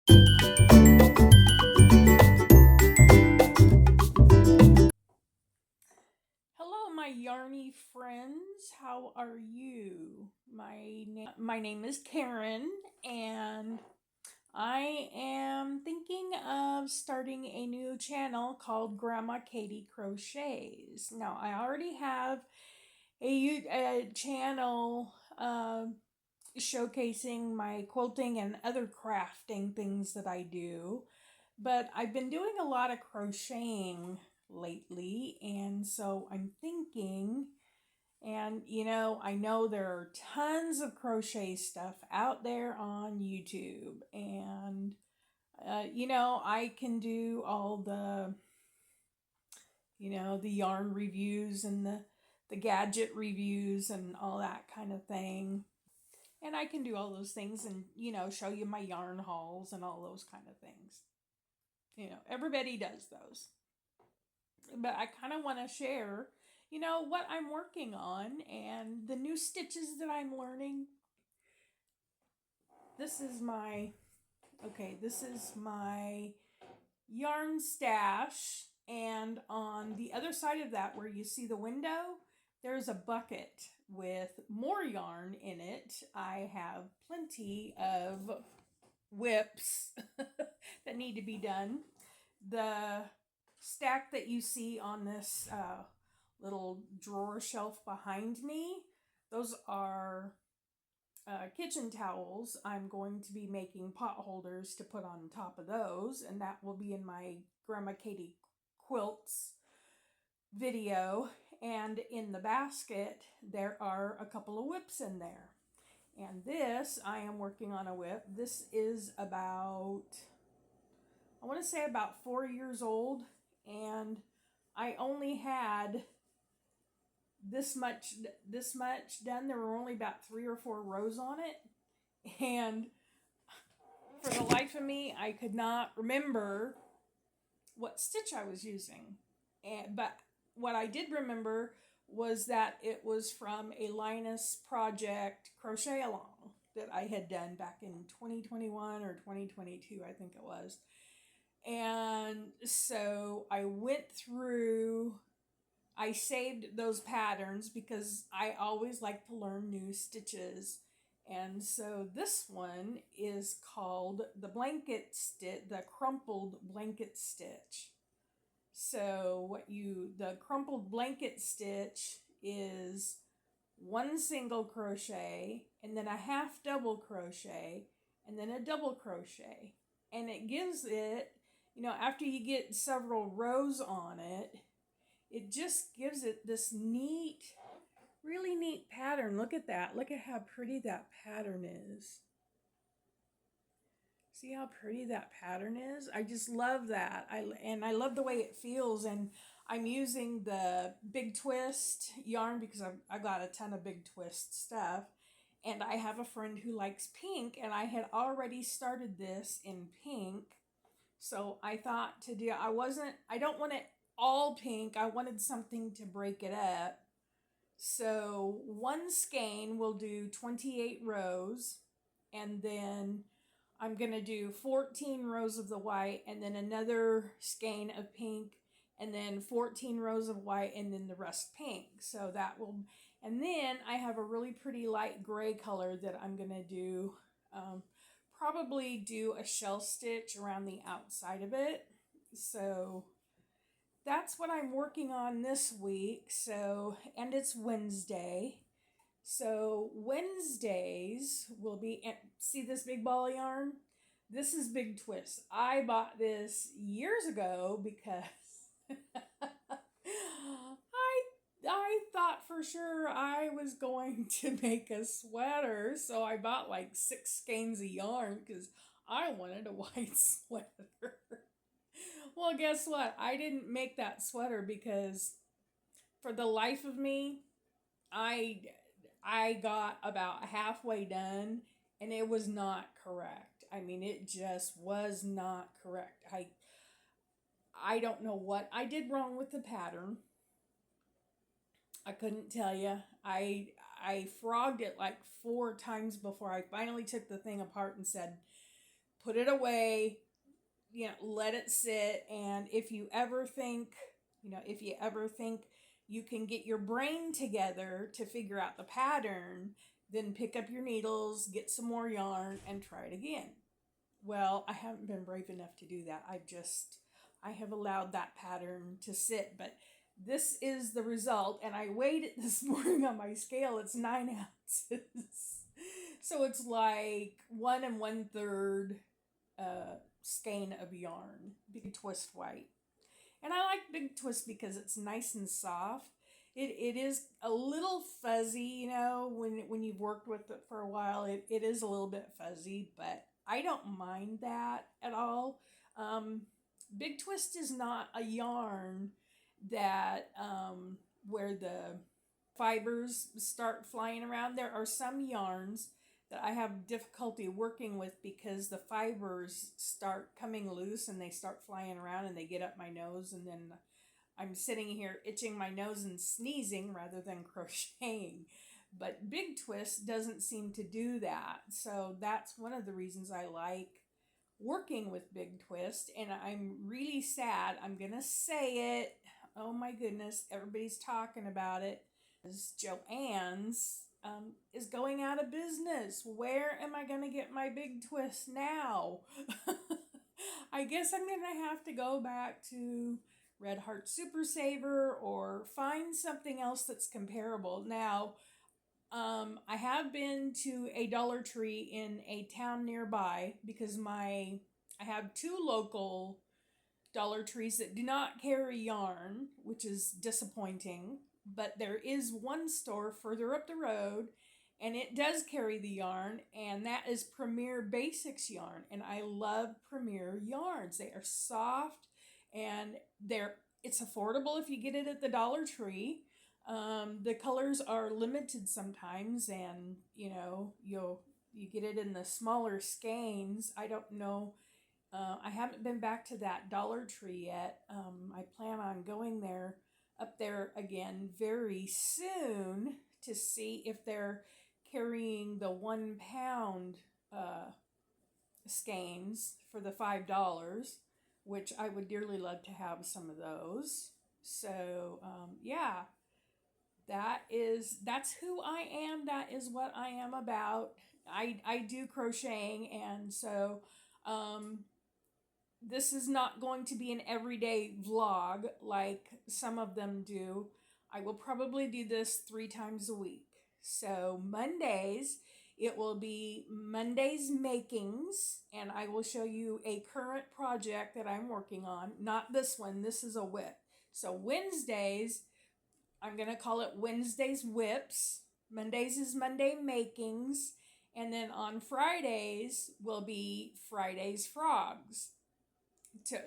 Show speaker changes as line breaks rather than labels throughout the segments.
Hello, my yarny friends. How are you? My name is Karen, and I am thinking of starting a new channel called Grandma KD Crochets. Now, I already have a channel showcasing my quilting and other crafting things that I do, but I've been doing a lot of crocheting lately, and so I'm thinking, and I know there are tons of crochet stuff out there on YouTube, and I can do all the yarn reviews and the gadget reviews and all that kind of thing. And I can do all those things and, show you my yarn hauls and all those kind of things. Everybody does those. But I kind of want to share, what I'm working on and the new stitches that I'm learning. This is my, this is my yarn stash. And on the other side of that, where you see the window, there's a bucket with more yarn in it. I have plenty of whips that need to be done. The stack that you see on this little drawer shelf behind me, those are kitchen towels. I'm going to be making pot holders to put on top of those, and that will be in my Grandma KD Quilts video. And in the basket, there are a couple of whips in there. And this, I am working on a whip. This is about, I want to say about 4 years old. And I only had this much done. There were only about 3 or 4 rows on it. And for the life of me, I could not remember what stitch I was using. But what I did remember was that it was from a Linus Project crochet along that I had done back in 2021 or 2022, I think it was. And so I saved those patterns because I always like to learn new stitches. And so this one is called the crumpled blanket stitch. So the crumpled blanket stitch is one single crochet and then a half double crochet and then a double crochet. And it gives it, after you get several rows on it, it just gives it this really neat pattern. Look at that. Look at how pretty that pattern is. See how pretty that pattern is? I just love that. I love the way it feels. And I'm using the Big Twist yarn because I got a ton of Big Twist stuff. And I have a friend who likes pink, and I had already started this in pink. So I thought I don't want it all pink. I wanted something to break it up. So one skein will do 28 rows, and then I'm going to do 14 rows of the white and then another skein of pink and then 14 rows of white and then the rest pink. So that will, and then I have a really pretty light gray color that I'm going to do, probably do a shell stitch around the outside of it. So that's what I'm working on this week. So, and it's Wednesday. So Wednesdays will be, see this big ball of yarn? This is Big Twist. I bought this years ago because I thought for sure I was going to make a sweater. So I bought like 6 skeins of yarn because I wanted a white sweater. Well, guess what? I didn't make that sweater because for the life of me, I got about halfway done and it was not correct. I mean, it just was not correct. I don't know what I did wrong with the pattern. I couldn't tell you. I frogged it like 4 times before I finally took the thing apart and said, put it away, let it sit. And if you ever think, you can get your brain together to figure out the pattern, then pick up your needles, get some more yarn, and try it again. Well, I haven't been brave enough to do that. I have allowed that pattern to sit, but this is the result. And I weighed it this morning on my scale. It's 9 ounces. So it's like 1 1/3 skein of yarn, Big Twist white. And I like Big Twist because it's nice and soft. It is a little fuzzy, when you've worked with it for a while, it is a little bit fuzzy, but I don't mind that at all. Big Twist is not a yarn that where the fibers start flying around. There are some yarns that I have difficulty working with because the fibers start coming loose and they start flying around and they get up my nose, and then I'm sitting here itching my nose and sneezing rather than crocheting. But Big Twist doesn't seem to do that. So that's one of the reasons I like working with Big Twist. And I'm really sad. I'm going to say it. Oh my goodness. Everybody's talking about it. Joann's is going out of business. Where am I going to get my Big Twist now? I guess I'm going to have to go back to Red Heart Super Saver or find something else that's comparable. Now, I have been to a Dollar Tree in a town nearby because I have 2 local Dollar Trees that do not carry yarn, which is disappointing. But there is one store further up the road, and it does carry the yarn, and that is Premier Basics yarn. And I love Premier yarns. They are soft, and it's affordable if you get it at the Dollar Tree. The colors are limited sometimes, and you get it in the smaller skeins. I don't know. I haven't been back to that Dollar Tree yet. I plan on going up there again very soon to see if they're carrying the 1 pound skeins for the $5, which I would dearly love to have some of those. So yeah, that's who I am. That is what I am about. I do crocheting, and so this is not going to be an everyday vlog like some of them do. I will probably do this 3 times a week. So Mondays, it will be Monday's makings, and I will show you a current project that I'm working on. Not this one, this is a whip. So Wednesdays, I'm going to call it Wednesday's whips. Mondays is Monday makings. And then on Fridays will be Friday's frogs.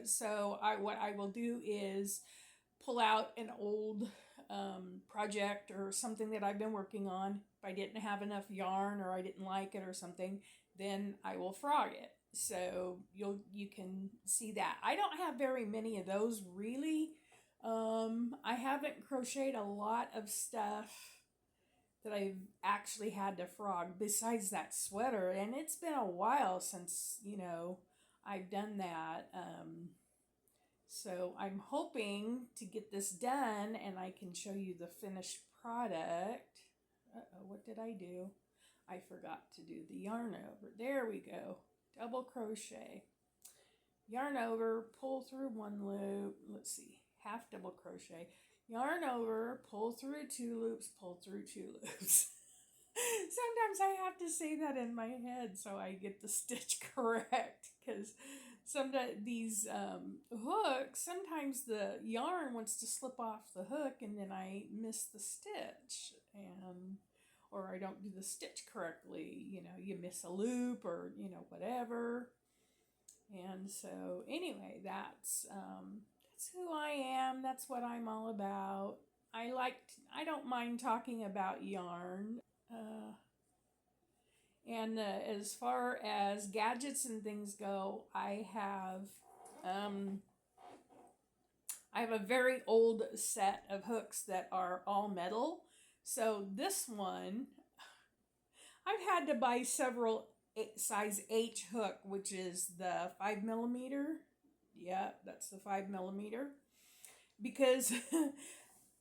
So what I will do is pull out an old project or something that I've been working on. If I didn't have enough yarn or I didn't like it or something, then I will frog it. So you can see that. I don't have very many of those really. I haven't crocheted a lot of stuff that I've actually had to frog besides that sweater, and it's been a while since I've done that. So I'm hoping to get this done and I can show you the finished product. What did I do? I forgot to do the yarn over. There we go. Double crochet. Yarn over, pull through 1 loop. Let's see. Half double crochet. Yarn over, pull through 2 loops, pull through 2 loops. Sometimes I have to say that in my head so I get the stitch correct, because sometimes these hooks, sometimes the yarn wants to slip off the hook and then I miss the stitch, or I don't do the stitch correctly. You miss a loop or whatever. And so anyway, that's who I am. That's what I'm all about. I don't mind talking about yarn. And as far as gadgets and things go, I have a very old set of hooks that are all metal. So this one, I've had to buy several size H hook, which is the 5mm. Yeah, that's the 5mm. Because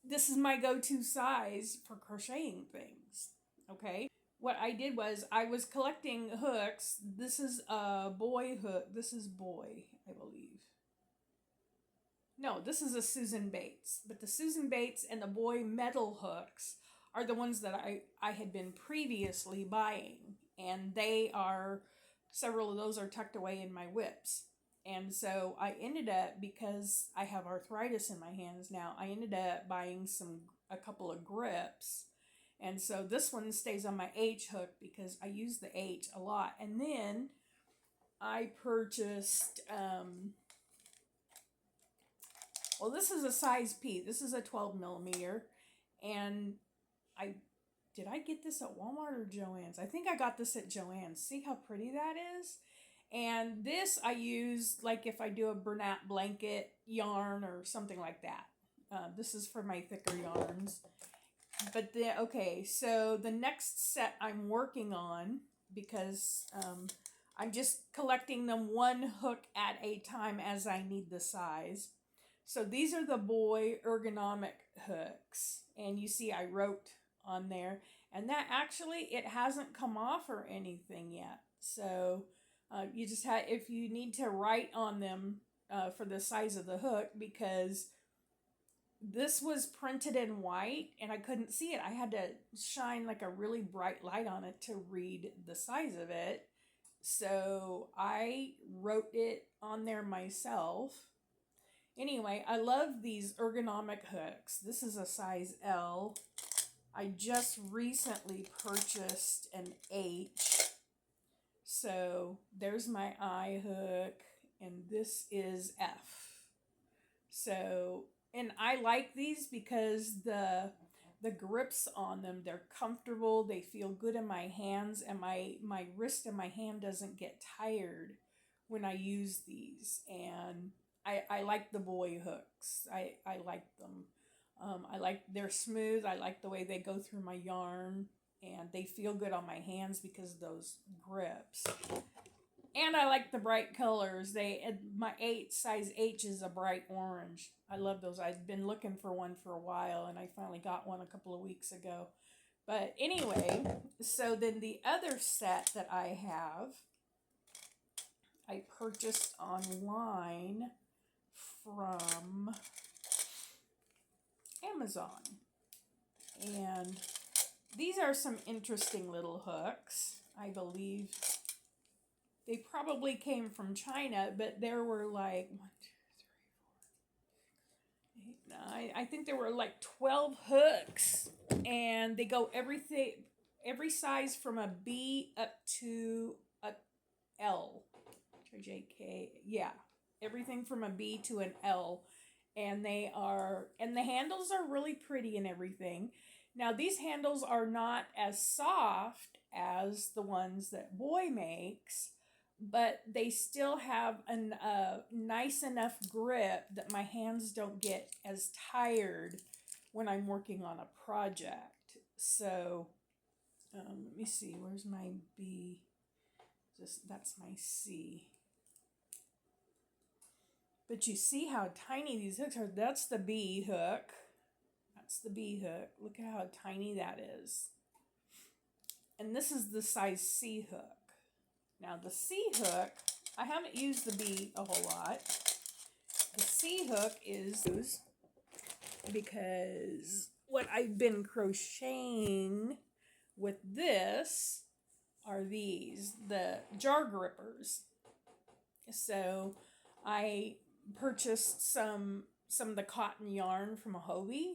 this is my go-to size for crocheting things. Okay. What I did was I was collecting hooks. This is a boy hook. This is boy, I believe. No, this is a Susan Bates. But the Susan Bates and the boy metal hooks are the ones that I had been previously buying. And they are, several of those are tucked away in my whips. And so I ended up, because I have arthritis in my hands now, I ended up buying a couple of grips. And so this one stays on my H hook because I use the H a lot. And then I purchased, well, this is a size P. This is a 12mm. And did I get this at Walmart or Joann's? I think I got this at Joann's. See how pretty that is? And this I use like if I do a Bernat blanket yarn or something like that. This is for my thicker yarns. But okay, so the next set I'm working on, because I'm just collecting them one hook at a time as I need the size. So these are the boy ergonomic hooks. And you see I wrote on there. And that actually, it hasn't come off or anything yet. So you just have, if you need to write on them for the size of the hook, because this was printed in white and I couldn't see it. I had to shine like a really bright light on it to read the size of it. So I wrote it on there myself. Anyway, I love these ergonomic hooks. This is a size L. I just recently purchased an H. So there's my I hook, and this is F. So, and I like these because the grips on them, they're comfortable, they feel good in my hands, and my wrist and my hand doesn't get tired when I use these. And I like the boy hooks. I like them. They're smooth. I like the way they go through my yarn, and they feel good on my hands because of those grips. And I like the bright colors. My size H is a bright orange. I love those. I've been looking for one for a while, and I finally got one a couple of weeks ago. But anyway, so then the other set that I have, I purchased online from Amazon. And these are some interesting little hooks. I believe they probably came from China, but there were like 1, 2, 3, 4, 8, 9. I think there were like 12 hooks, and they go every size from a B up to a L. JK, yeah, everything from a B to an L. And the handles are really pretty and everything. Now these handles are not as soft as the ones that Boy makes, but they still have a nice enough grip that my hands don't get as tired when I'm working on a project. So let me see, where's my B? That's my C. But you see how tiny these hooks are. That's the B hook. That's the B hook. Look at how tiny that is. And this is the size C hook. Now the C hook, I haven't used the B a whole lot. The C hook is because what I've been crocheting with this are these, the jar grippers. So I purchased some of the cotton yarn from a Hobie,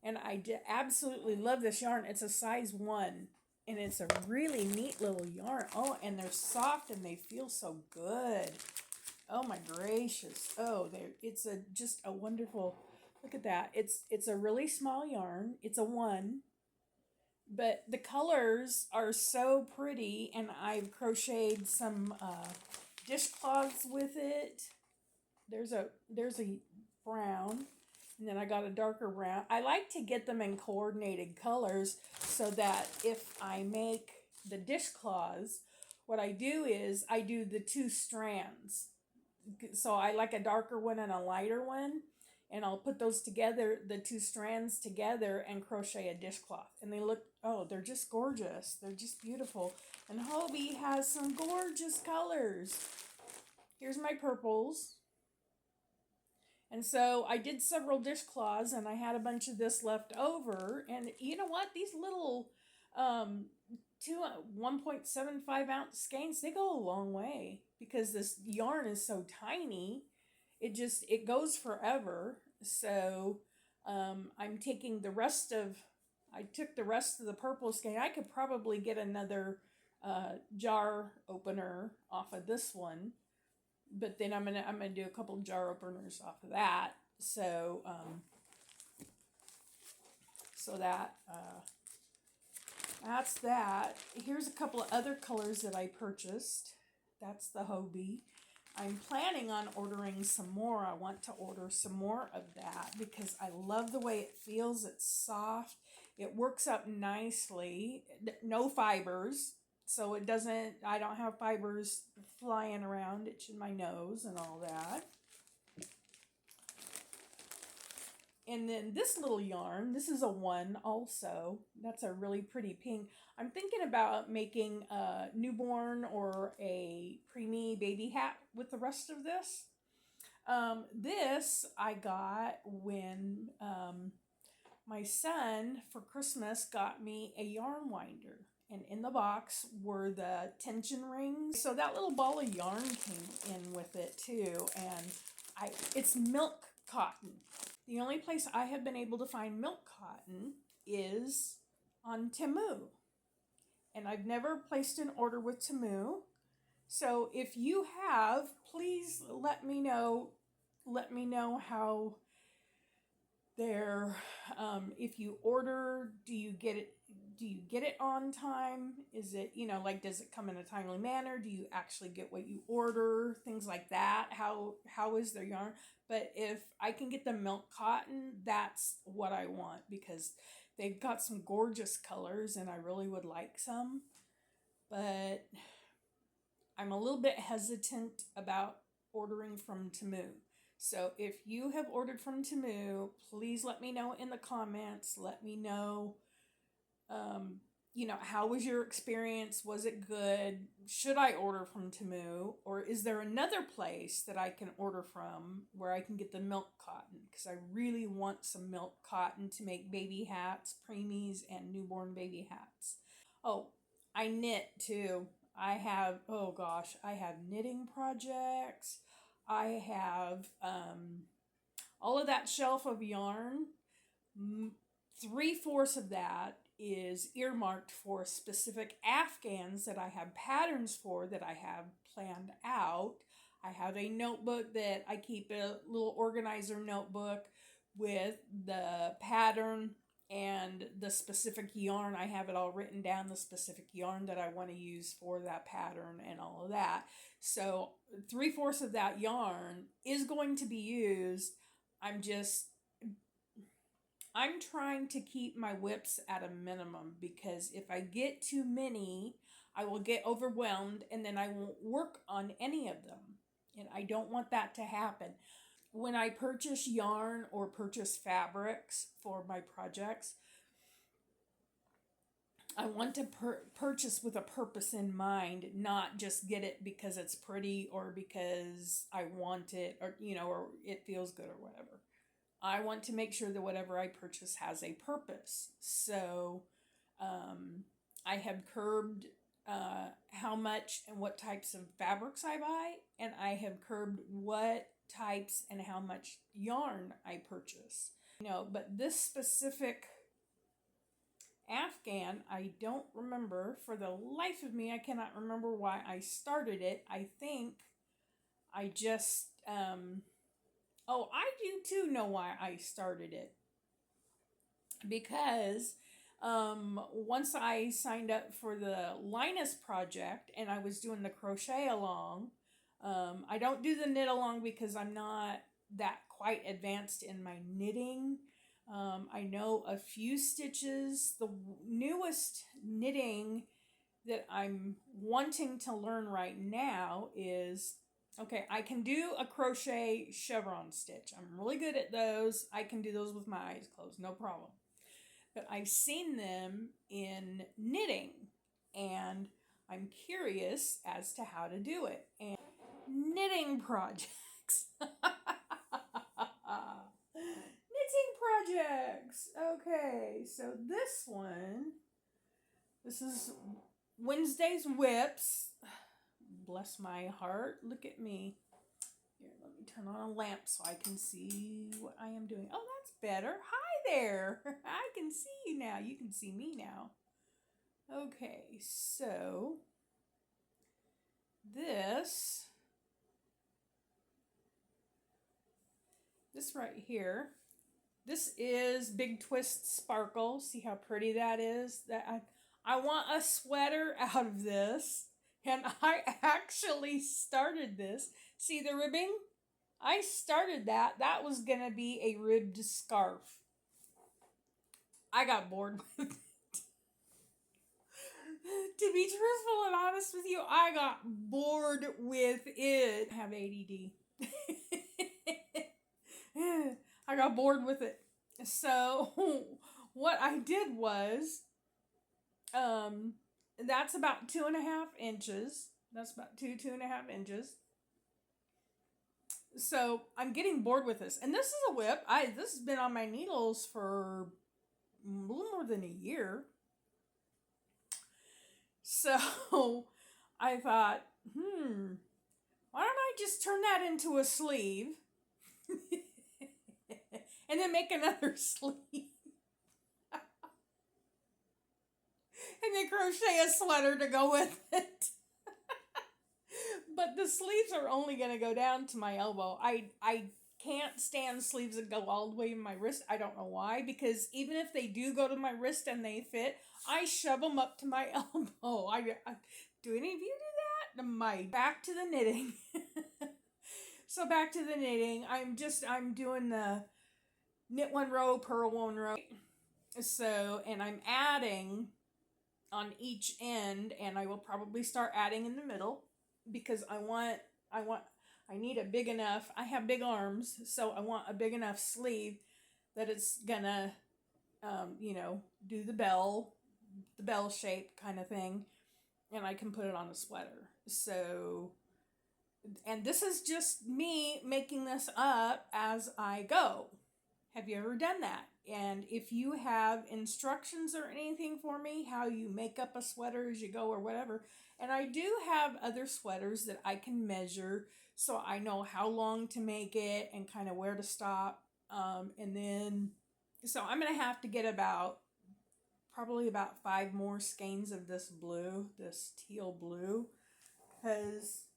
and I absolutely love this yarn. It's a size 1, and it's a really neat little yarn. Oh, and they're soft and they feel so good. Oh my gracious. Oh, it's just a wonderful, look at that. It's a really small yarn. It's a 1, but the colors are so pretty, and I've crocheted some dishcloths with it. There's a brown, and then I got a darker brown. I like to get them in coordinated colors so that if I make the dishcloths, what I do is I do the 2 strands. So I like a darker one and a lighter one, and I'll put those together, the 2 strands together, and crochet a dishcloth. And they look, oh, they're just gorgeous. They're just beautiful. And Hobie has some gorgeous colors. Here's my purples. And so I did several dishcloths, and I had a bunch of this left over. And you know what? These little 1.75 ounce skeins, they go a long way because this yarn is so tiny. It goes forever. So I'm taking the rest of, I took the rest of the purple skein. I could probably get another jar opener off of this one, but then I'm gonna do a couple jar openers off of that. So that's that. Here's a couple of other colors that I purchased. That's the Hobie. I'm planning on ordering some more. I want to order some more of that because I love the way it feels. It's soft. It works up nicely. No fibers. So it doesn't, I don't have fibers flying around itching my nose and all that. And then this little yarn, this is a 1 also. That's a really pretty pink. I'm thinking about making a newborn or a preemie baby hat with the rest of this. This I got when my son for Christmas got me a yarn winder. And in the box were the tension rings. So that little ball of yarn came in with it too. And it's milk cotton. The only place I have been able to find milk cotton is on Temu. And I've never placed an order with Temu. So if you have, please let me know. Let me know how they're, if you order, do you get it on time? Is it, like, does it come in a timely manner? Do you actually get what you order? Things like that. How is their yarn? But if I can get the milk cotton, that's what I want because they've got some gorgeous colors and I really would like some. But I'm a little bit hesitant about ordering from Temu. So if you have ordered from Temu, please let me know in the comments. Let me know, how was your experience? Was it good? Should I order from Temu? Or is there another place that I can order from where I can get the milk cotton? Because I really want some milk cotton to make baby hats, preemies, and newborn baby hats. Oh, I knit too. I have knitting projects. I have all of that shelf of yarn. 3/4 of that is earmarked for specific Afghans that I have patterns for that I have planned out. I have a notebook that I keep, a little organizer notebook with the pattern and the specific yarn. I have it all written down, the specific yarn that I want to use for that pattern and all of that. So 3/4 of that yarn is going to be used. I'm trying to keep my whips at a minimum because if I get too many, I will get overwhelmed and then I won't work on any of them. And I don't want that to happen. When I purchase yarn or purchase fabrics for my projects, I want to purchase with a purpose in mind, not just get it because it's pretty or because I want it or, or it feels good or whatever. I want to make sure that whatever I purchase has a purpose. So I have curbed how much and what types of fabrics I buy, and I have curbed what types and how much yarn I purchase. But this specific Afghan, I don't remember. For the life of me, I cannot remember why I started it. I think I just... I do too know why I started it. Because once I signed up for the Linus project and I was doing the crochet along, I don't do the knit along because I'm not that quite advanced in my knitting. I know a few stitches. The newest knitting that I'm wanting to learn right now is, okay, I can do a crochet chevron stitch. I'm really good at those. I can do those with my eyes closed, no problem. But I've seen them in knitting, and I'm curious as to how to do it. And knitting projects. Knitting projects. Okay, so this is Wednesday's whips. Bless my heart. Look at me. Here, let me turn on a lamp so I can see what I am doing. Oh, that's better. Hi there. I can see you now. You can see me now. Okay, so this right here, this is Big Twist Sparkle. See how pretty that is? I want a sweater out of this, and I actually started this. See the ribbing? I started that. That was going to be a ribbed scarf. I got bored with it. To be truthful and honest with you, I got bored with it. I have ADD. I got bored with it. So what I did was, that's about 2.5 inches. That's about 2.5 inches. So I'm getting bored with this. And this is a whip. This has been on my needles for a little more than a year. So I thought, why don't I just turn that into a sleeve and then make another sleeve and then crochet a sweater to go with it. But the sleeves are only going to go down to my elbow. I can't stand sleeves that go all the way to my wrist. I don't know why, because even if they do go to my wrist and they fit, I shove them up to my elbow. Do any of you do that? Back to the knitting. So back to the knitting. I'm doing the knit 1 row, purl 1 row. So, and I'm adding on each end, and I will probably start adding in the middle, because I need a big enough, I have big arms, so I want a big enough sleeve that it's gonna, do the bell shape kind of thing, and I can put it on a sweater. So, and this is just me making this up as I go. Have you ever done that? And if you have instructions or anything for me, how you make up a sweater as you go or whatever, and I do have other sweaters that I can measure, so I know how long to make it and kind of where to stop. And then, so I'm going to have to get probably about 5 more skeins of this blue, this teal blue, because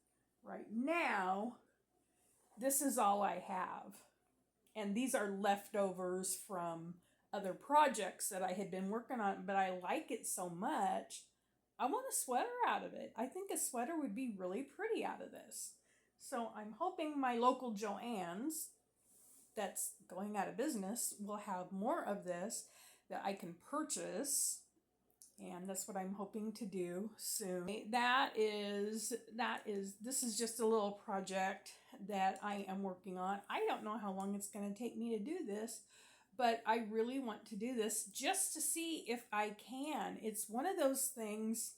right now, this is all I have. And these are leftovers from other projects that I had been working on, but I like it so much, I want a sweater out of it. I think a sweater would be really pretty out of this. So I'm hoping my local Joann's, that's going out of business, will have more of this that I can purchase. And that's what I'm hoping to do soon. This is just a little project that I am working on. I don't know how long it's going to take me to do this, but I really want to do this just to see if I can. It's one of those things,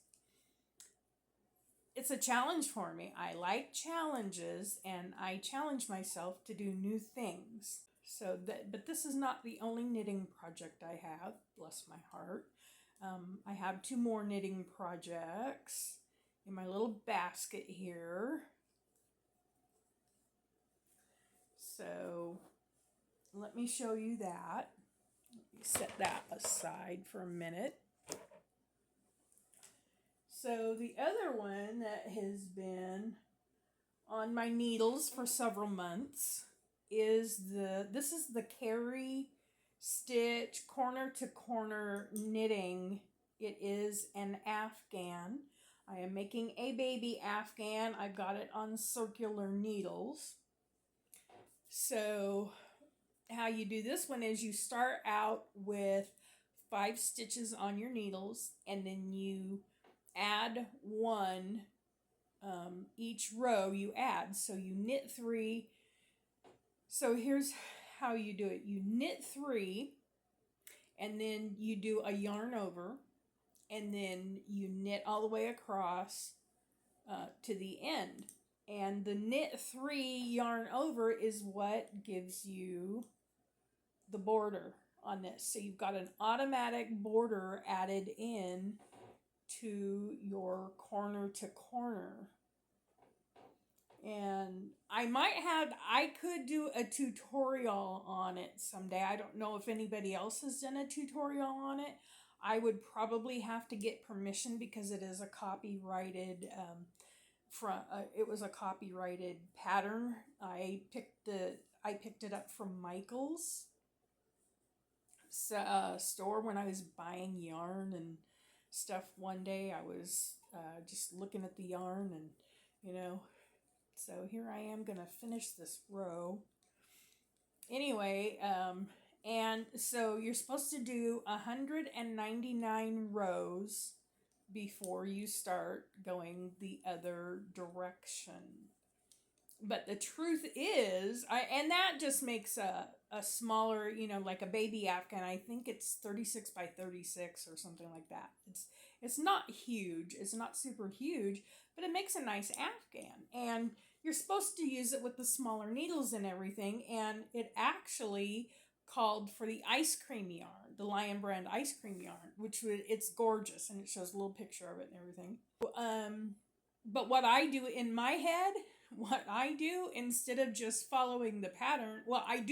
it's a challenge for me. I like challenges, and I challenge myself to do new things. But this is not the only knitting project I have, bless my heart. I have 2 more knitting projects in my little basket here. So let me show you that. Let me set that aside for a minute. So the other one that has been on my needles for several months is this is the Carry Stitch corner to corner knitting. It is an Afghan. I am making a baby Afghan. I've got it on circular needles. So how you do this one is you start out with 5 stitches on your needles, and then you add one each row you add. So you knit 3. So here's how you do it. You knit 3 and then you do a yarn over and then you knit all the way across to the end. And the knit 3 yarn over is what gives you the border on this. So you've got an automatic border added in to your corner to corner. And I could do a tutorial on it someday. I don't know if anybody else has done a tutorial on it. I would probably have to get permission because it is a copyrighted it was a copyrighted pattern. I picked it up from Michael's store when I was buying yarn and stuff one day. I was just looking at the yarn and, you know, so here I am going to finish this row. Anyway, and so you're supposed to do 199 rows before you start going the other direction. But the truth is, and that just makes a smaller, you know, like a baby Afghan. I think it's 36 by 36 or something like that. It's not huge. It's not super huge, but it makes a nice Afghan. And you're supposed to use it with the smaller needles and everything. And it actually called for the ice cream yarn, the Lion Brand ice cream yarn, it's gorgeous, and it shows a little picture of it and everything. But what I do in my head, instead of just following the pattern, well, I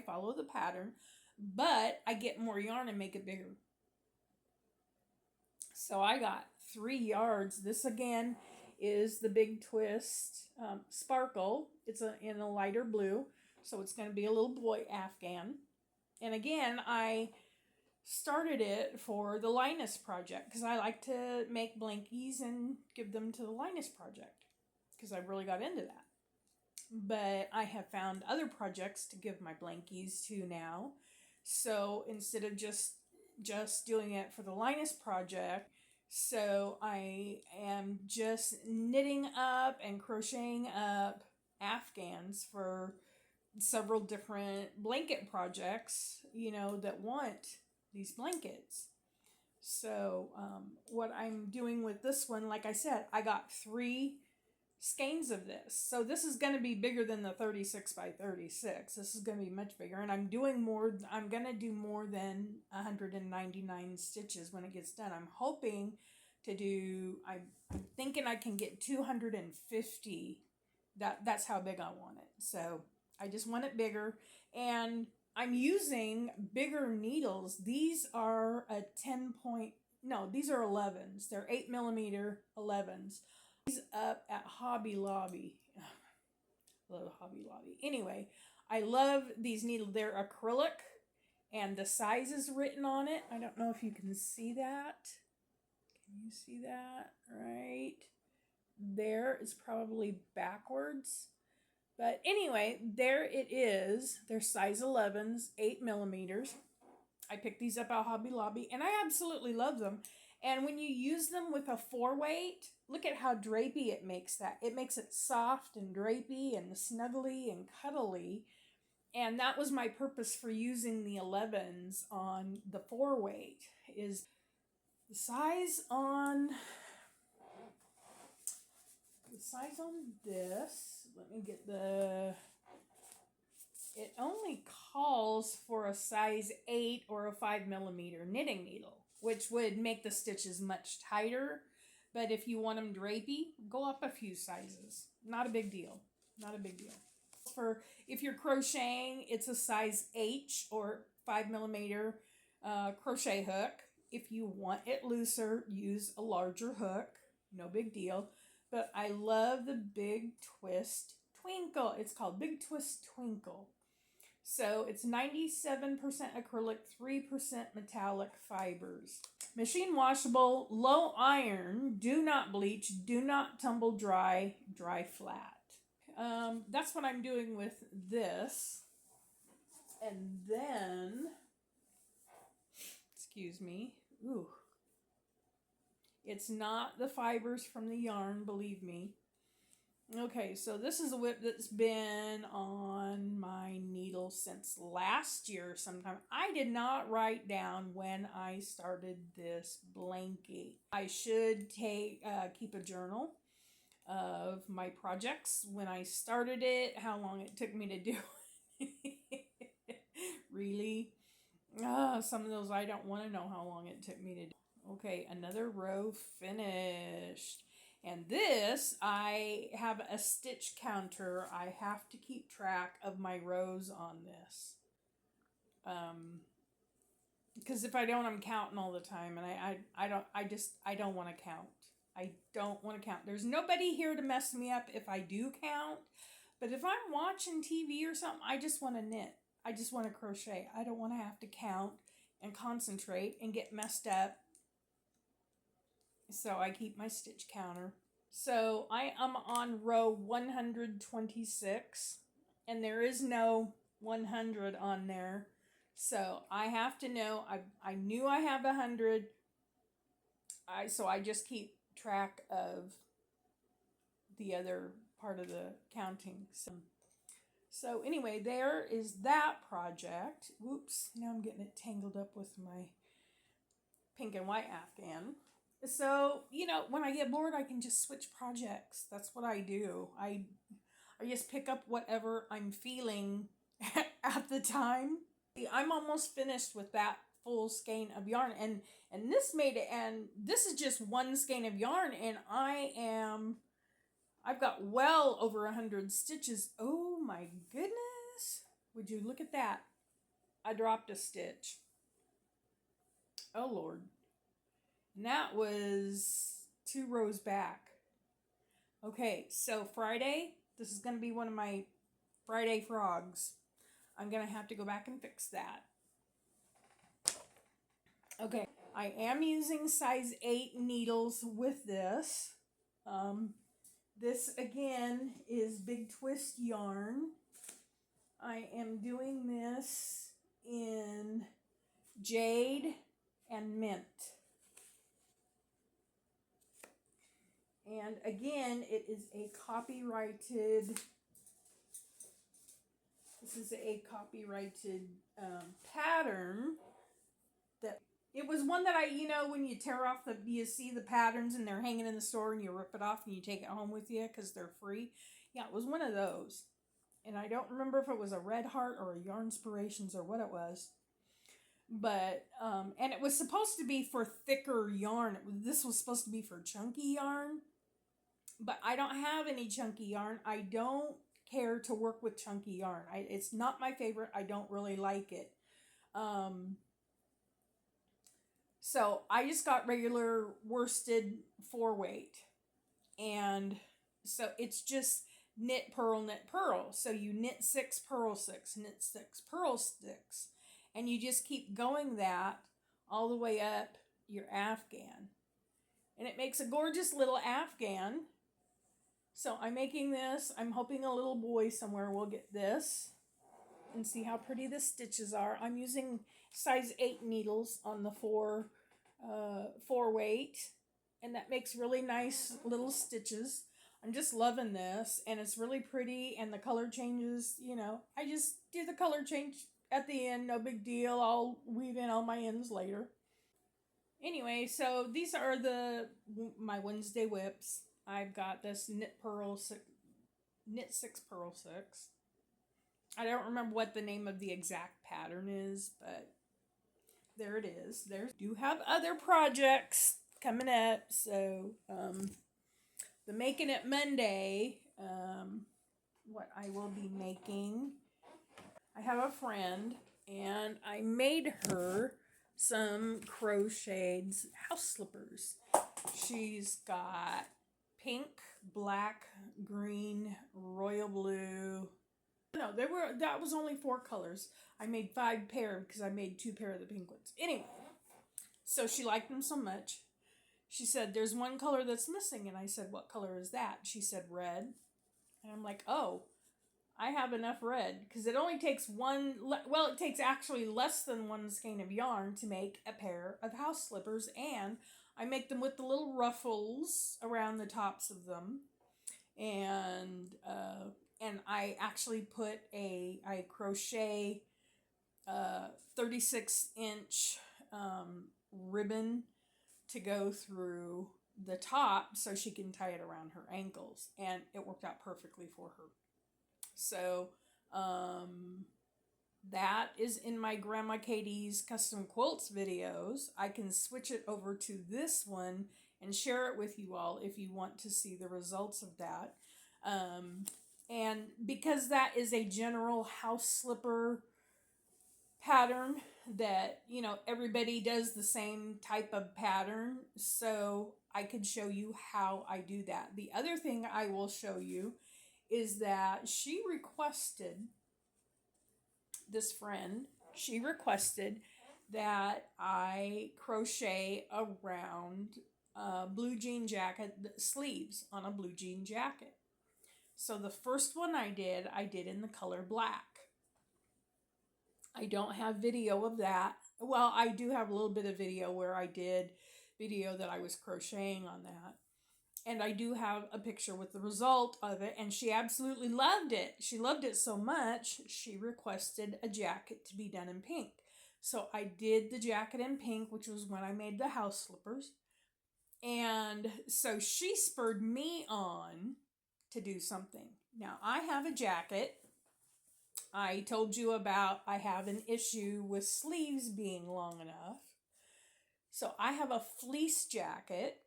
follow the pattern, but I get more yarn and make it bigger. So I got 3 yards. This again is the Big Twist Sparkle. It's in a lighter blue, so it's going to be a little boy Afghan. And again, I started it for the Linus project because I like to make blankies and give them to the Linus project because I really got into that. But I have found other projects to give my blankies to now. So instead of just doing it for the Linus project, so I am just knitting up and crocheting up Afghans for several different blanket projects, you know, that want these blankets. So what I'm doing with this one, like I said, I got 3 skeins of this. So this is going to be bigger than the 36 by 36. This is going to be much bigger, and I'm going to do more than 199 stitches when it gets done. I'm hoping to do, I'm thinking I can get 250. That's how big I want it. So I just want it bigger, and I'm using bigger needles. These are these are 11s. They're 8mm 11s. These up at Hobby Lobby. Love Hobby Lobby. Anyway, I love these needles. They're acrylic, and the size is written on it. I don't know if you can see that. Can you see that? Right there is probably backwards. But anyway, there it is. They're size 11s, 8mm. I picked these up at Hobby Lobby, and I absolutely love them. And when you use them with a 4-weight, look at how drapey it makes that. It makes it soft and drapey and snuggly and cuddly. And that was my purpose for using the 11s on the 4-weight, is the size on this. Let me get it only calls for a size 8 or a 5mm knitting needle, which would make the stitches much tighter. But if you want them drapey, go up a few sizes. Not a big deal. Not a big deal. If you're crocheting, it's a size H or 5mm crochet hook. If you want it looser, use a larger hook. No big deal. But I love the Big Twist Twinkle. It's called Big Twist Twinkle. So it's 97% acrylic, 3% metallic fibers. Machine washable, low iron, do not bleach, do not tumble dry, dry flat. That's what I'm doing with this. And then, excuse me, It's not the fibers from the yarn, believe me. Okay, so this is a whip that's been on my needle since last year sometime. I did not write down when I started this blankie. I should keep a journal of my projects, when I started it, how long it took me to do it. Really? Some of those I don't want to know how long it took me to do. Okay, another row finished. And this, I have a stitch counter. I have to keep track of my rows on this. Because if I don't, I'm counting all the time, and I don't want to count. I don't want to count. There's nobody here to mess me up if I do count. But if I'm watching TV or something, I just want to knit. I just want to crochet. I don't want to have to count and concentrate and get messed up. So I keep my stitch counter. So I am on row 126, and there is no 100 on there. So I have to know, I knew I have 100. So I just keep track of the other part of the counting. So anyway, there is that project. Whoops, now I'm getting it tangled up with my pink and white afghan. So, you know, when I get bored, I can just switch projects. That's what I do. I just pick up whatever I'm feeling at the time. I'm almost finished with that full skein of yarn, and this made it, and this is just one skein of yarn, and I've got well over 100 stitches. Oh my goodness. Would you look at that? I dropped a stitch. Oh Lord. And that was 2 rows back. Okay, so Friday, this is going to be one of my Friday frogs. I'm going to have to go back and fix that. Okay, I am using size 8 needles with this. This again is Big Twist yarn. I am doing this in Jade and Mint. And again, it is a copyrighted, pattern. That it was one that you know, when you tear off you see the patterns and they're hanging in the store and you rip it off and you take it home with you because they're free. Yeah, it was one of those. And I don't remember if it was a Red Heart or a Yarnspirations or what it was. But, and it was supposed to be for thicker yarn. This was supposed to be for chunky yarn. But I don't have any chunky yarn. I don't care to work with chunky yarn. It's not my favorite. I don't really like it. So I just got regular worsted 4-weight. And so it's just knit, purl, knit, purl. So you knit 6, purl 6, knit 6, purl 6. And you just keep going that all the way up your afghan. And it makes a gorgeous little afghan. So I'm making this. I'm hoping a little boy somewhere will get this and see how pretty the stitches are. I'm using size 8 needles on the 4-weight, and that makes really nice little stitches. I'm just loving this, and it's really pretty, and the color changes, you know. I just do the color change at the end, no big deal. I'll weave in all my ends later. Anyway, so these are my Wednesday whips. I've got this knit 6, purl 6. I don't remember what the name of the exact pattern is, but there it is. Do have other projects coming up. So the Making It Monday, what I will be making, I have a friend, and I made her some crocheted house slippers. She's got pink, black, green, royal blue. No, that was only 4 colors. I made 5 pair because I made 2 pair of the pink ones. Anyway, so she liked them so much. She said, there's one color that's missing. And I said, what color is that? She said, red. And I'm like, oh, I have enough red. Because it only takes it takes actually less than 1 skein of yarn to make a pair of house slippers. And I make them with the little ruffles around the tops of them. And I actually put I crochet 36-inch ribbon to go through the top so she can tie it around her ankles, and it worked out perfectly for her. So that is in my Grandma KD's custom quilts videos. I can switch it over to this one and share it with you all if you want to see the results of that. And because that is a general house slipper pattern that, you know, everybody does the same type of pattern, so I could show you how I do that. The other thing I will show you is that she requested, this friend, she requested that I crochet around blue jean jacket sleeves on a blue jean jacket. So the first one I did in the color black. I don't have video of that. Well, I do have a little bit of video where I did video that I was crocheting on that. And I do have a picture with the result of it, and she absolutely loved it. She loved it so much, she requested a jacket to be done in pink. So I did the jacket in pink, which was when I made the house slippers. And so she spurred me on to do something. Now, I have a jacket. I told you about I have an issue with sleeves being long enough. So I have a fleece jacket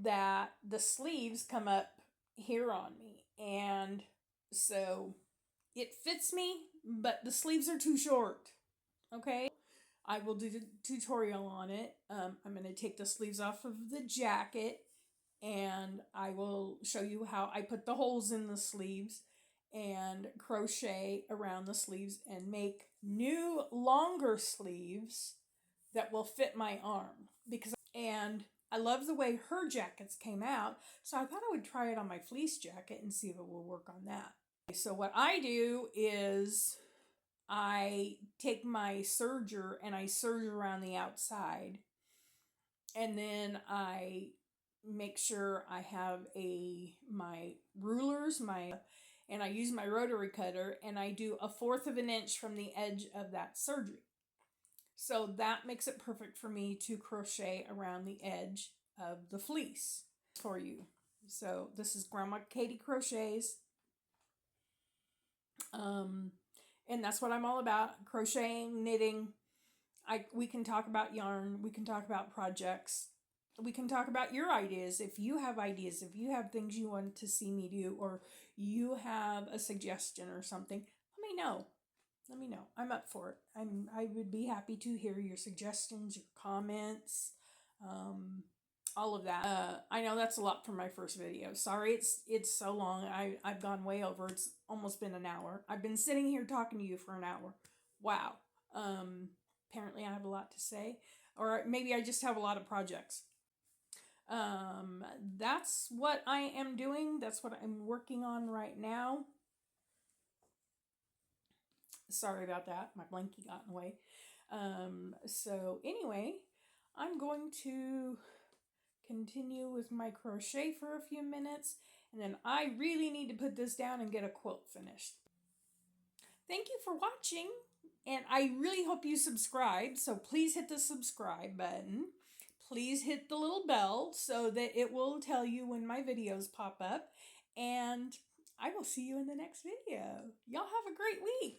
that the sleeves come up here on me, and so it fits me, but the sleeves are too short. Okay, I will do the tutorial on it. I'm going to take the sleeves off of the jacket, and I will show you how I put the holes in the sleeves and crochet around the sleeves and make new longer sleeves that will fit my arm. And I love the way her jackets came out, so I thought I would try it on my fleece jacket and see if it will work on that. So what I do is I take my serger and I serge around the outside, and then I make sure I have my rulers, and I use my rotary cutter, and I do 1/4 of an inch from the edge of that serger. So that makes it perfect for me to crochet around the edge of the fleece for you. So this is Grandma KD Crochets. And that's what I'm all about. Crocheting, knitting. We can talk about yarn. We can talk about projects. We can talk about your ideas. If you have ideas, if you have things you want to see me do, or you have a suggestion or something, let me know. Let me know. I'm up for it. I would be happy to hear your suggestions, your comments, all of that. I know that's a lot for my first video. Sorry, it's so long. I've gone way over. It's almost been an hour. I've been sitting here talking to you for an hour. Wow. Apparently I have a lot to say, or maybe I just have a lot of projects. That's what I am doing. That's what I'm working on right now. Sorry about that. My blankie got in the way. So anyway, I'm going to continue with my crochet for a few minutes, and then I really need to put this down and get a quilt finished. Thank you for watching, and I really hope you subscribe. So please hit the subscribe button. Please hit the little bell so that it will tell you when my videos pop up, and I will see you in the next video. Y'all have a great week.